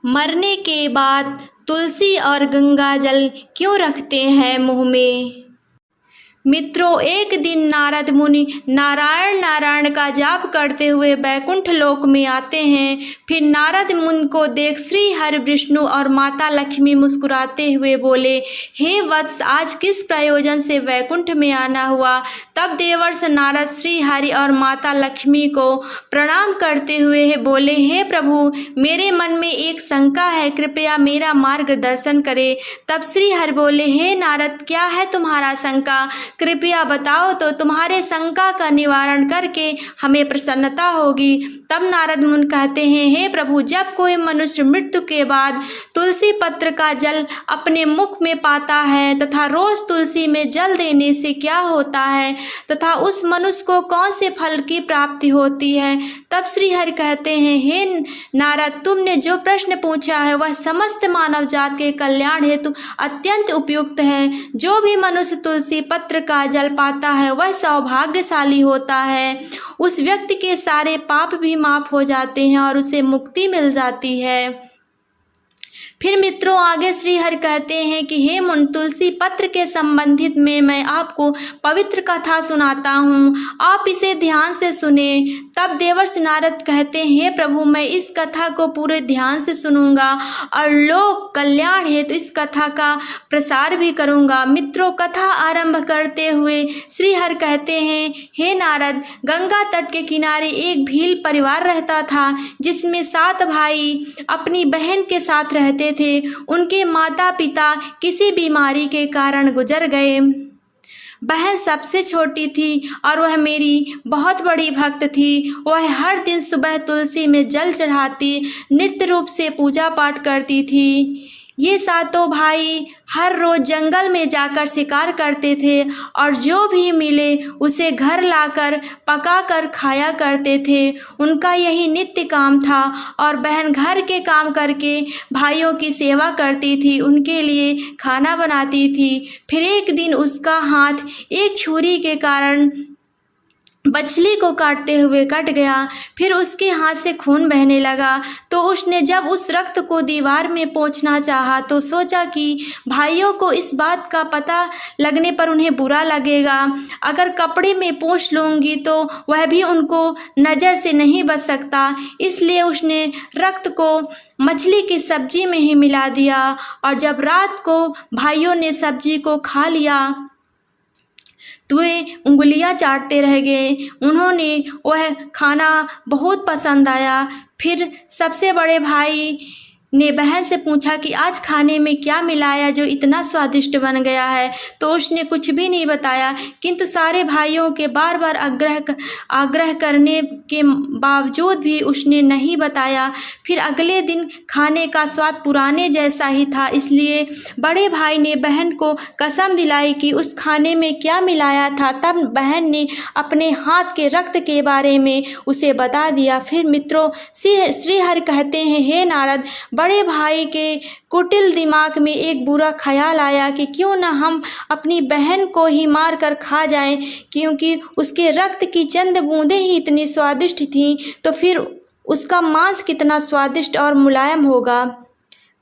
मरने के बाद तुलसी और गंगा जल क्यों रखते हैं मुंह में। मित्रों, एक दिन नारद मुनि नारायण नारायण का जाप करते हुए बैकुंठ लोक में आते हैं। फिर नारद मुनि को देख श्री हरि विष्णु और माता लक्ष्मी मुस्कुराते हुए बोले, हे वत्स, आज किस प्रयोजन से बैकुंठ में आना हुआ। तब देवर्ष नारद श्री हरि और माता लक्ष्मी को प्रणाम करते हुए बोले, हे प्रभु, मेरे मन में एक शंका है, कृपया मेरा मार्गदर्शन करे। तब श्री हरि बोले, हे नारद, क्या है तुम्हारा शंका, कृपया बताओ तो तुम्हारे शंका का निवारण करके हमें प्रसन्नता होगी। तब नारद मुनि कहते हैं, हे प्रभु, जब कोई मनुष्य मृत्यु के बाद तुलसी पत्र का जल अपने मुख में पाता है तथा रोज तुलसी में जल देने से क्या होता है तथा उस मनुष्य को कौन से फल की प्राप्ति होती है। तब श्री हरि कहते हैं, हे नारद, तुमने जो प्रश्न पूछा है वह समस्त मानव जात के कल्याण हेतु अत्यंत उपयुक्त है। जो भी मनुष्य तुलसी पत्र का जल पाता है वह सौभाग्यशाली होता है। उस व्यक्ति के सारे पाप भी माफ हो जाते हैं और उसे मुक्ति मिल जाती है। फिर मित्रों, आगे श्री हरि कहते हैं कि हे मुनि, तुलसी पत्र के संबंधित में मैं आपको पवित्र कथा सुनाता हूँ, आप इसे ध्यान से सुने। तब देवर्षि नारद कहते हैं, हे प्रभु, मैं इस कथा को पूरे ध्यान से सुनूंगा और लोक कल्याण हेतु इस कथा का प्रसार भी करूंगा। मित्रों, कथा आरंभ करते हुए श्री हरि कहते हैं, हे नारद, गंगा तट के किनारे एक भील परिवार रहता था जिसमें 7 भाई अपनी बहन के साथ रहते थे। उनके माता पिता किसी बीमारी के कारण गुजर गए। बहन सबसे छोटी थी और वह मेरी बहुत बड़ी भक्त थी। वह हर दिन सुबह तुलसी में जल चढ़ाती, नित्य रूप से पूजा पाठ करती थी। ये 7 भाई हर रोज जंगल में जाकर शिकार करते थे और जो भी मिले उसे घर लाकर पकाकर खाया करते थे। उनका यही नित्य काम था और बहन घर के काम करके भाइयों की सेवा करती थी, उनके लिए खाना बनाती थी। फिर एक दिन उसका हाथ एक छुरी के कारण मछली को काटते हुए कट गया। फिर उसके हाथ से खून बहने लगा तो उसने जब उस रक्त को दीवार में पोंछना चाहा तो सोचा कि भाइयों को इस बात का पता लगने पर उन्हें बुरा लगेगा। अगर कपड़े में पोंछ लूँगी तो वह भी उनको नज़र से नहीं बच सकता। इसलिए उसने रक्त को मछली की सब्जी में ही मिला दिया और जब रात को भाइयों ने सब्जी को खा लिया तो वे उंगलियां चाटते रह गए। उन्होंने वह खाना बहुत पसंद आया। फिर सबसे बड़े भाई ने बहन से पूछा कि आज खाने में क्या मिलाया जो इतना स्वादिष्ट बन गया है। तो उसने कुछ भी नहीं बताया, किंतु सारे भाइयों के बार बार आग्रह करने के बावजूद भी उसने नहीं बताया। फिर अगले दिन खाने का स्वाद पुराने जैसा ही था, इसलिए बड़े भाई ने बहन को कसम दिलाई कि उस खाने में क्या मिलाया था। तब बहन ने अपने हाथ के रक्त के बारे में उसे बता दिया। फिर मित्रों, श्री हरि कहते हैं, हे नारद, बड़े भाई के कुटिल दिमाग में एक बुरा ख्याल आया कि क्यों न हम अपनी बहन को ही मार कर खा जाएं, क्योंकि उसके रक्त की चंद बूंदें ही इतनी स्वादिष्ट थीं, तो फिर उसका मांस कितना स्वादिष्ट और मुलायम होगा।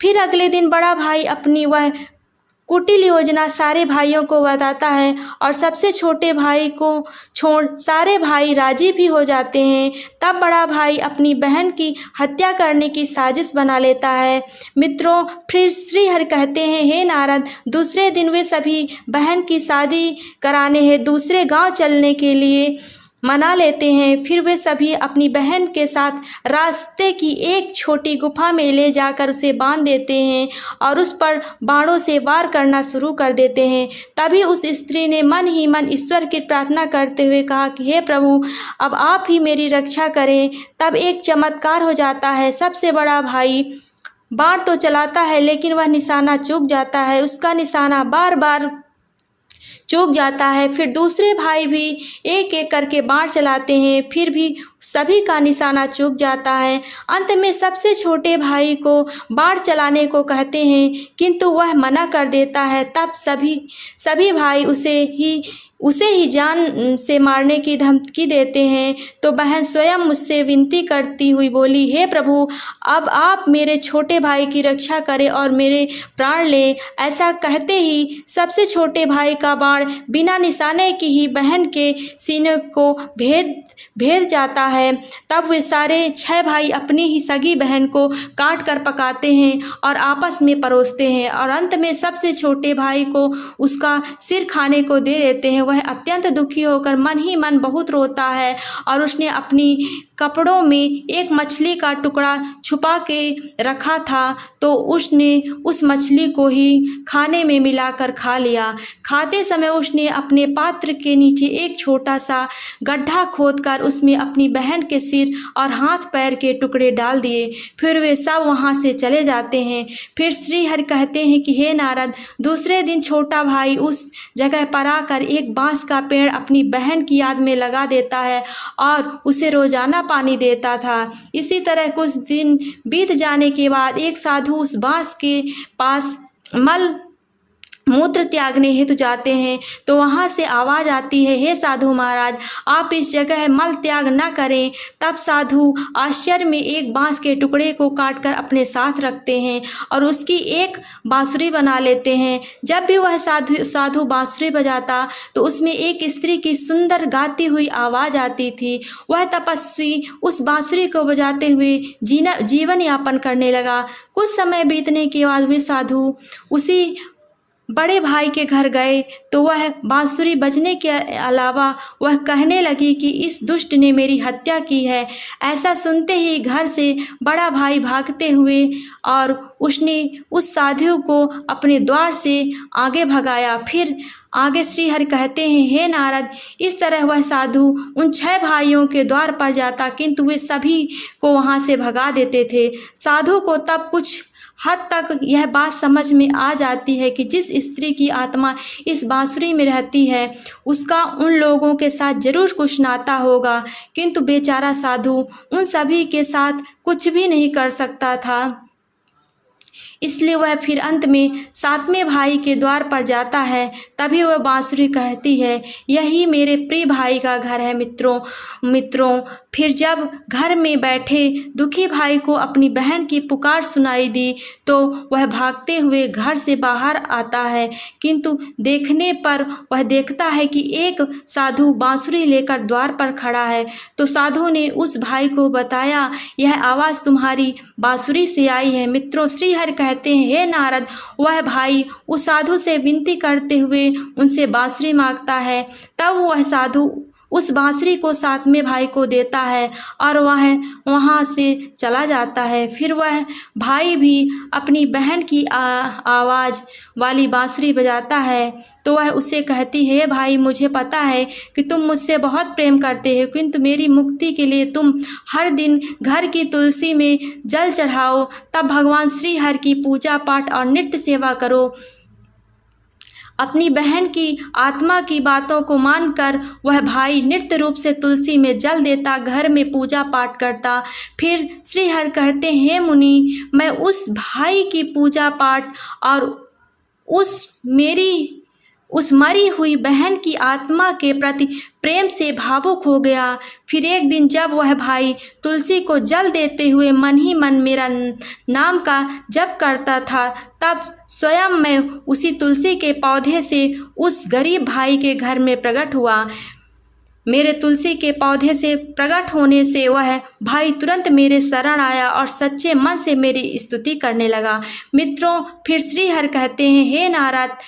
फिर अगले दिन बड़ा भाई अपनी वह कुटिल योजना सारे भाइयों को बताता है और सबसे छोटे भाई को छोड़ सारे भाई राजी भी हो जाते हैं। तब बड़ा भाई अपनी बहन की हत्या करने की साजिश बना लेता है। मित्रों, फिर श्री हरि कहते हैं, हे नारद, दूसरे दिन वे सभी बहन की शादी कराने हैं दूसरे गांव चलने के लिए मना लेते हैं। फिर वे सभी अपनी बहन के साथ रास्ते की एक छोटी गुफा में ले जाकर उसे बांध देते हैं और उस पर बाणों से वार करना शुरू कर देते हैं। तभी उस स्त्री ने मन ही मन ईश्वर की प्रार्थना करते हुए कहा कि हे प्रभु, अब आप ही मेरी रक्षा करें। तब एक चमत्कार हो जाता है। सबसे बड़ा भाई बाण तो चलाता है लेकिन वह निशाना चूक जाता है, उसका निशाना बार बार चूक जाता है। फिर दूसरे भाई भी एक एक करके बाण चलाते हैं, फिर भी सभी का निशाना चूक जाता है। अंत में सबसे छोटे भाई को बाण चलाने को कहते हैं, किंतु वह मना कर देता है। तब सभी भाई उसे ही जान से मारने की धमकी देते हैं। तो बहन स्वयं मुझसे विनती करती हुई बोली, हे प्रभु, अब आप मेरे छोटे भाई की रक्षा करें और मेरे प्राण ले। ऐसा कहते ही सबसे छोटे भाई का बाण बिना निशाने की ही बहन के सीने को भेद जाता है। तब वे सारे 6 भाई अपनी ही सगी बहन को काट कर पकाते हैं और आपस में परोसते हैं और अंत में सबसे छोटे भाई को उसका सिर खाने को दे देते हैं। वह अत्यंत दुखी होकर मन ही मन बहुत रोता है और उसने अपनी कपड़ों में एक मछली का टुकड़ा छुपा के रखा था, तो उसने उस मछली को ही खाने में मिलाकर खा लिया। खाते समय उसने अपने पात्र के नीचे एक छोटा सा गड्ढा खोदकर उसमें अपनी बहन के सिर और हाथ पैर के टुकड़े डाल दिए। फिर वे सब वहाँ से चले जाते हैं। फिर श्री हरि कहते हैं कि हे नारद, दूसरे दिन छोटा भाई उस जगह पर आकर एक बांस का पेड़ अपनी बहन की याद में लगा देता है और उसे रोजाना पानी देता था। इसी तरह कुछ दिन बीत जाने के बाद एक साधु उस बांस के पास मल मूत्र त्यागने हेतु जाते हैं, तो वहाँ से आवाज़ आती है, हे साधु महाराज, आप इस जगह मल त्याग न करें। तब साधु आश्चर्य में एक बांस के टुकड़े को काटकर अपने साथ रखते हैं और उसकी एक बांसुरी बना लेते हैं। जब भी वह साधु बांसुरी बजाता तो उसमें एक स्त्री की सुंदर गाती हुई आवाज़ आती थी। वह तपस्वी उस बांसुरी को बजाते हुए जीवन यापन करने लगा। कुछ समय बीतने के बाद वे साधु उसी बड़े भाई के घर गए, तो वह बांसुरी बजने के अलावा वह कहने लगी कि इस दुष्ट ने मेरी हत्या की है। ऐसा सुनते ही घर से बड़ा भाई भागते हुए और उसने उस साधु को अपने द्वार से आगे भगाया। फिर आगे श्री हरि कहते हैं, हे नारद, इस तरह वह साधु उन 6 भाइयों के द्वार पर जाता, किंतु वे सभी को वहाँ से भगा देते थे। साधु को तब कुछ हद तक यह बात समझ में आ जाती है कि जिस स्त्री की आत्मा इस बांसुरी में रहती है उसका उन लोगों के साथ जरूर कुछ नाता होगा, किंतु बेचारा साधु उन सभी के साथ कुछ भी नहीं कर सकता था। इसलिए वह फिर अंत में 7वें भाई के द्वार पर जाता है। तभी वह बांसुरी कहती है, यही मेरे प्रिय भाई का घर है। मित्रों, फिर जब घर में बैठे दुखी भाई को अपनी बहन की पुकार सुनाई दी तो वह भागते हुए घर से बाहर आता है, किंतु देखने पर वह देखता है कि एक साधु बांसुरी लेकर द्वार पर खड़ा है। तो साधु ने उस भाई को बताया, यह आवाज़ तुम्हारी बांसुरी से आई है। मित्रों, श्री हरि कहते हैं, हे नारद, वह भाई उस साधु से विनती करते हुए उनसे बांसुरी मांगता है। तब वह साधु उस बांसुरी को 7वें भाई को देता है और वह वहाँ से चला जाता है। फिर वह भाई भी अपनी बहन की आवाज़ वाली बांसुरी बजाता है, तो वह उसे कहती है, हे भाई, मुझे पता है कि तुम मुझसे बहुत प्रेम करते हो, किंतु मेरी मुक्ति के लिए तुम हर दिन घर की तुलसी में जल चढ़ाओ, तब भगवान श्री हरि की पूजा पाठ और नित्य सेवा करो। अपनी बहन की आत्मा की बातों को मानकर वह भाई नृत्य रूप से तुलसी में जल देता, घर में पूजा पाठ करता। फिर श्री हरि कहते हैं, हे मुनि, मैं उस भाई की पूजा पाठ और उस मरी हुई बहन की आत्मा के प्रति प्रेम से भावुक हो गया। फिर एक दिन जब वह भाई तुलसी को जल देते हुए मन ही मन मेरा नाम का जप करता था, तब स्वयं मैं उसी तुलसी के पौधे से उस गरीब भाई के घर में प्रकट हुआ। मेरे तुलसी के पौधे से प्रकट होने से वह भाई तुरंत मेरे शरण आया और सच्चे मन से मेरी स्तुति करने लगा। मित्रों, फिर श्री हरि कहते हैं, हे नारद,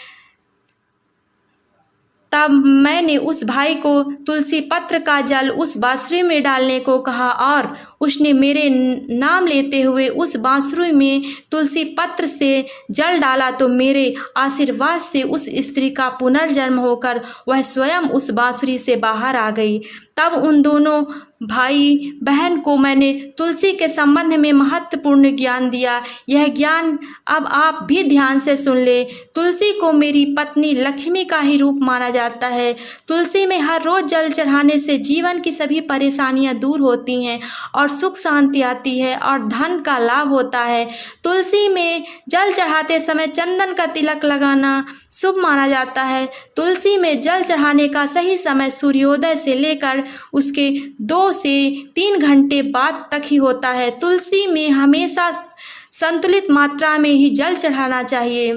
तब मैंने उस भाई को तुलसी पत्र का जल उस बांसुरी में डालने को कहा और उसने मेरे नाम लेते हुए उस बांसुरी में तुलसी पत्र से जल डाला, तो मेरे आशीर्वाद से उस स्त्री का पुनर्जन्म होकर वह स्वयं उस बांसुरी से बाहर आ गई। तब उन दोनों भाई बहन को मैंने तुलसी के संबंध में महत्वपूर्ण ज्ञान दिया। यह ज्ञान अब आप भी ध्यान से सुन ले। तुलसी को मेरी पत्नी लक्ष्मी का ही रूप माना जाता है। तुलसी में हर रोज जल चढ़ाने से जीवन की सभी परेशानियां दूर होती हैं और सुख शांति आती है और धन का लाभ होता है। तुलसी में जल चढ़ाते समय चंदन का तिलक लगाना शुभ माना जाता है। तुलसी में जल चढ़ाने का सही समय सूर्योदय से लेकर उसके 2 से 3 घंटे बाद तक ही होता है। तुलसी में हमेशा संतुलित मात्रा में ही जल चढ़ाना चाहिए।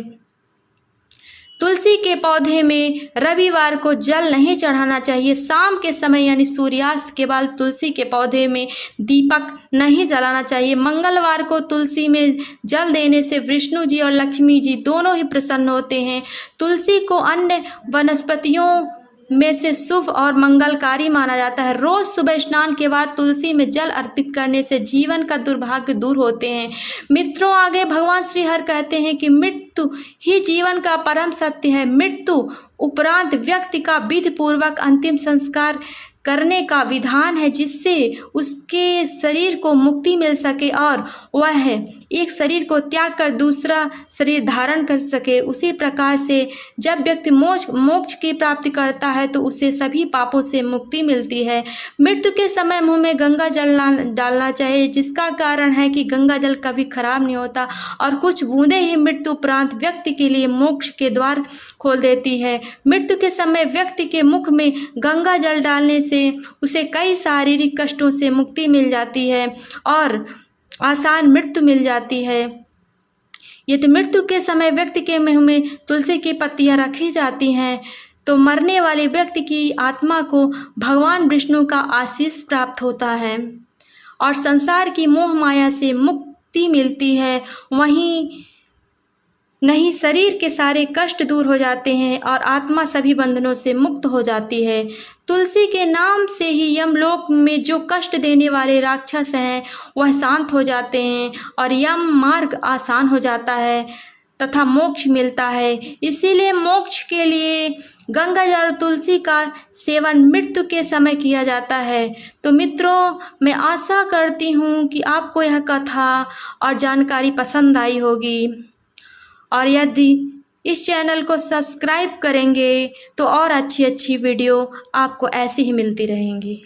तुलसी के पौधे में रविवार को जल नहीं चढ़ाना चाहिए। शाम के समय यानी सूर्यास्त के बाद तुलसी के पौधे में दीपक नहीं जलाना चाहिए। मंगलवार को तुलसी में जल देने से विष्णु जी और लक्ष्मी जी दोनों ही प्रसन्न होते हैं। तुलसी को अन्य वनस्पतियों में से शुभ और मंगलकारी माना जाता है। रोज सुबह स्नान के बाद तुलसी में जल अर्पित करने से जीवन का दुर्भाग्य दूर होते हैं। मित्रों, आगे भगवान श्री हरि कहते हैं कि मृत्यु ही जीवन का परम सत्य है। मृत्यु उपरांत व्यक्ति का विधि पूर्वक अंतिम संस्कार करने का विधान है, जिससे उसके शरीर को मुक्ति मिल सके और वह एक शरीर को त्याग कर दूसरा शरीर धारण कर सके। उसी प्रकार से जब व्यक्ति मोक्ष की प्राप्ति करता है तो उसे सभी पापों से मुक्ति मिलती है। मृत्यु के समय मुंह में गंगा जल डालना चाहिए, जिसका कारण है कि गंगा जल कभी खराब नहीं होता और कुछ बूंदें ही मृत्यु उपरांत व्यक्ति के लिए मोक्ष के द्वार खोल देती है। मृत्यु के समय व्यक्ति के मुख में गंगा जल डालने से उसे कई शारीरिक कष्टों से मुक्ति मिल जाती है और आसान मृत्यु मिल जाती है। यदि मृत्यु के समय व्यक्ति के मुंह में तुलसी की पत्तियां रखी जाती हैं तो मरने वाले व्यक्ति की आत्मा को भगवान विष्णु का आशीष प्राप्त होता है और संसार की मोह माया से मुक्ति मिलती है। वहीं नहीं, शरीर के सारे कष्ट दूर हो जाते हैं और आत्मा सभी बंधनों से मुक्त हो जाती है। तुलसी के नाम से ही यमलोक में जो कष्ट देने वाले राक्षस हैं वह शांत हो जाते हैं और यम मार्ग आसान हो जाता है तथा मोक्ष मिलता है। इसीलिए मोक्ष के लिए गंगा जल और तुलसी का सेवन मृत्यु के समय किया जाता है। तो मित्रों, मैं आशा करती हूँ कि आपको यह कथा और जानकारी पसंद आई होगी और यदि इस चैनल को सब्सक्राइब करेंगे तो और अच्छी वीडियो आपको ऐसी ही मिलती रहेंगी।